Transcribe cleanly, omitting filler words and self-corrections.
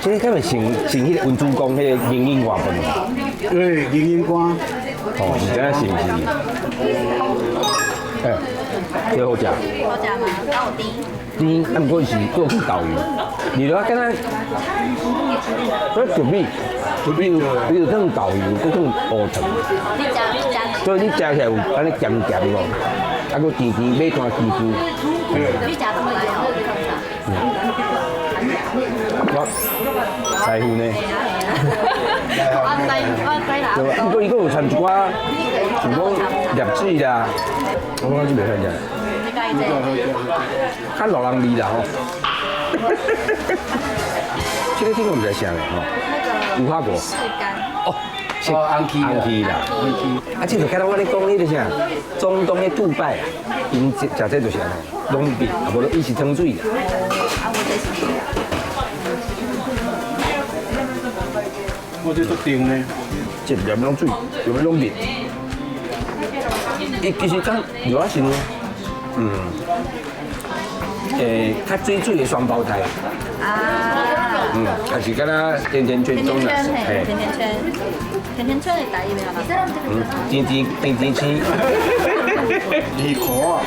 这个敢会成迄个文珠公迄个迎迎花粉？对，银银瓜，哦，是这样是不是？哎，这好食。好食吗？高低。甜，啊，不过是做去豆油，你如果敢若，所以糯米，你就放豆油，搁放乌糖，你食，所以你食起来有安尼咸咸无，啊，搁甜甜，买单甜甜。你食得来哦。我师傅呢？我知啦。对啊，不过伊搁有掺一寡，像讲叶子啦，我就袂晓食。你介意这？较老人味啦吼。这个听我唔知啥嘞吼，有法无？柿干。哦，是红旗红旗啦。啊，这就看到我咧讲迄个啥，中东的杜拜啊，因食这就是安尼，拢面，啊无伊是汤水啦。啊，我这是。我这都甜呢。一粒拢水，有要拢面。伊其实讲有啊是，较水的双胞胎。啊。还是敢若甜甜圈中的，嘿，甜甜圈，甜甜圈的台语没有啦。甜甜圈。二壳啊。